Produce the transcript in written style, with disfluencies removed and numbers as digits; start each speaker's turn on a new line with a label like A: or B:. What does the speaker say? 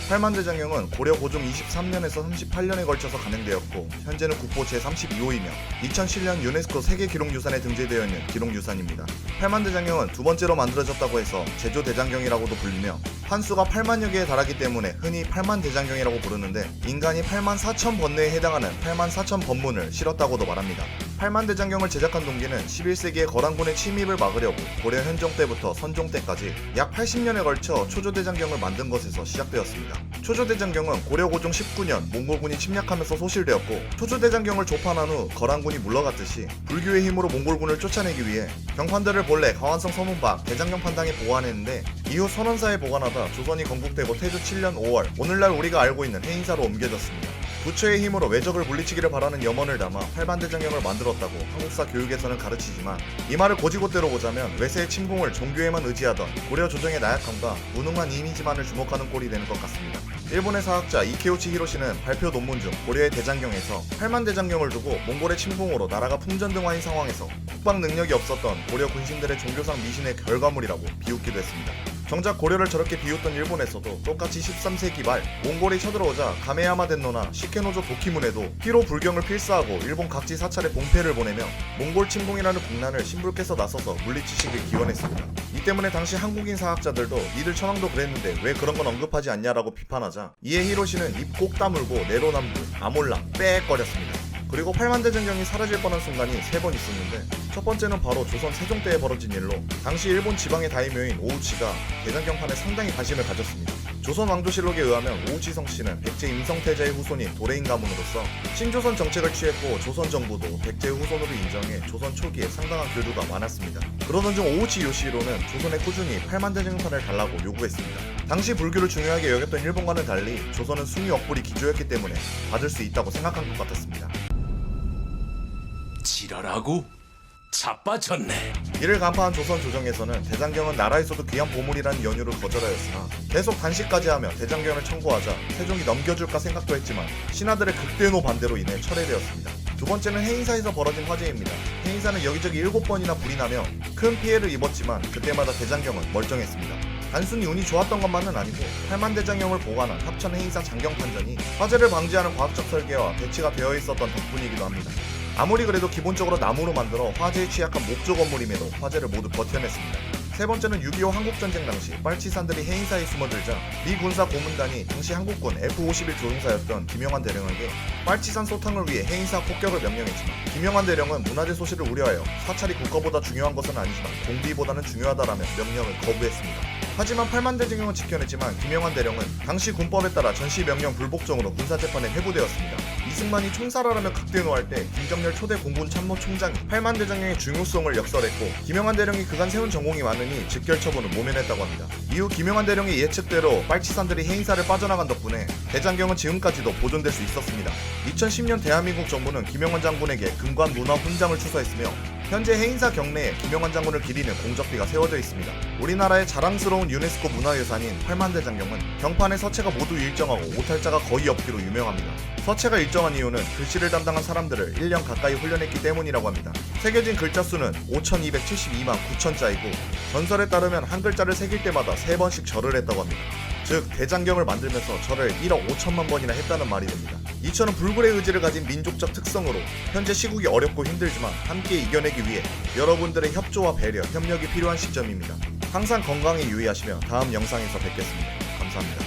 A: 팔만대장경은 고려 고종 23년에서 38년에 걸쳐서 간행되었고 현재는 국보 제32호이며 2007년 유네스코 세계기록유산에 등재되어 있는 기록유산입니다. 팔만대장경은 두 번째로 만들어졌다고 해서 제조대장경이라고도 불리며 판수가 8만여 개에 달하기 때문에 흔히 팔만대장경이라고 부르는데 인간이 8만 4천 번뇌에 해당하는 8만 4천 번문을 실었다고도 말합니다. 팔만대장경을 제작한 동기는 11세기에 거란군의 침입을 막으려고 고려 현종 때부터 선종 때까지 약 80년에 걸쳐 초조대장경을 만든 것에서 시작되었습니다. 초조대장경은 고려 고종 19년 몽골군이 침략하면서 소실되었고 초조대장경을 조판한 후 거란군이 물러갔듯이 불교의 힘으로 몽골군을 쫓아내기 위해 경판들을 본래 가완성 서문 밖 대장경 판당에 보관했는데 이후 선원사에 보관하다 조선이 건국되고 태조 7년 5월 오늘날 우리가 알고 있는 해인사로 옮겨졌습니다. 부처의 힘으로 외적을 물리치기를 바라는 염원을 담아 팔만대장경을 만들었다고 한국사 교육에서는 가르치지만 이 말을 고지고대로 보자면 외세의 침공을 종교에만 의지하던 고려 조정의 나약함과 무능한 이미지만을 주목하는 꼴이 되는 것 같습니다. 일본의 사학자 이케우치 히로시는 발표 논문 중 고려의 대장경에서 팔만대장경을 두고 몽골의 침공으로 나라가 풍전등화인 상황에서 국방 능력이 없었던 고려 군신들의 종교상 미신의 결과물이라고 비웃기도 했습니다. 정작 고려를 저렇게 비웃던 일본에서도 똑같이 13세기 말 몽골이 쳐들어오자 가메야마 덴노나 시케노조 도키문에도 피로 불경을 필사하고 일본 각지 사찰에 봉패를 보내며 몽골 침공이라는 국난을 신불께서 나서서 물리치시길 기원했습니다. 이 때문에 당시 한국인 사학자들도 니들 천황도 그랬는데 왜 그런 건 언급하지 않냐라고 비판하자 이에 히로시는 입 꼭 다물고 내로남불, 아몰랑 빽거렸습니다. 그리고 팔만대장경이 사라질 뻔한 순간이 3번 있었는데 첫 번째는 바로 조선 세종 때에 벌어진 일로 당시 일본 지방의 다이묘인 오우치가 대장경판에 상당히 관심을 가졌습니다. 조선 왕조실록에 의하면 오우치 성씨는 백제 임성태자의 후손인 도레인 가문으로서 신조선 정책을 취했고 조선 정부도 백제의 후손으로 인정해 조선 초기에 상당한 교류가 많았습니다. 그러던 중 오우치 요시히로는 조선에 꾸준히 팔만대장경판을 달라고 요구했습니다. 당시 불교를 중요하게 여겼던 일본과는 달리 조선은 숭유 억불이 기조였기 때문에 받을 수 있다고 생각한 것 같았습니다.
B: 지랄하고 자빠졌네.
A: 이를 간파한 조선 조정에서는 대장경은 나라에서도 귀한 보물이라는 연유를 거절하였으나 계속 단식까지 하며 대장경을 청구하자 세종이 넘겨줄까 생각도 했지만 신하들의 극대노 반대로 인해 철회되었습니다. 두 번째는 해인사에서 벌어진 화재입니다. 해인사는 여기저기 7번이나 불이 나며 큰 피해를 입었지만 그때마다 대장경은 멀쩡했습니다. 단순히 운이 좋았던 것만은 아니고 팔만대장경을 보관한 합천 해인사 장경판전이 화재를 방지하는 과학적 설계와 배치가 되어 있었던 덕분이기도 합니다. 아무리 그래도 기본적으로 나무로 만들어 화재에 취약한 목조 건물임에도 화재를 모두 버텨냈습니다. 세 번째는 6.25 한국전쟁 당시 빨치산들이 해인사에 숨어들자 미 군사 고문단이 당시 한국군 F-51 조종사였던 김영환 대령에게 빨치산 소탕을 위해 해인사 폭격을 명령했지만 김영환 대령은 문화재 소실을 우려하여 사찰이 국가보다 중요한 것은 아니지만 공비보다는 중요하다라며 명령을 거부했습니다. 하지만 팔만대장경은 지켜냈지만 김영환 대령은 당시 군법에 따라 전시명령 불복종으로 군사재판에 회부되었습니다. 이승만이 총살하라며 극대노할 때 김정렬 초대 공군 참모총장이 팔만대장경의 중요성을 역설했고 김영환 대령이 그간 세운 전공이 많으니 즉결 처분을 모면했다고 합니다. 이후 김영환 대령의 예측대로 빨치산들이 해인사를 빠져나간 덕분에 대장경은 지금까지도 보존될 수 있었습니다. 2010년 대한민국 정부는 김영환 장군에게 금관 문화 훈장을 추서했으며 현재 해인사 경내에 김영환 장군을 기리는 공적비가 세워져 있습니다. 우리나라의 자랑스러운 유네스코 문화유산인 팔만대장경은 경판의 서체가 모두 일정하고 오탈자가 거의 없기로 유명합니다. 서체가 일정한 이유는 글씨를 담당한 사람들을 1년 가까이 훈련했기 때문이라고 합니다. 새겨진 글자 수는 5272만 9천자이고 전설에 따르면 한 글자를 새길 때마다 3번씩 절을 했다고 합니다. 즉 대장경을 만들면서 절을 1억 5천만 번이나 했다는 말이 됩니다. 이처럼 불굴의 의지를 가진 민족적 특성으로 현재 시국이 어렵고 힘들지만 함께 이겨내기 위해 여러분들의 협조와 배려, 협력이 필요한 시점입니다. 항상 건강에 유의하시며 다음 영상에서 뵙겠습니다. 감사합니다.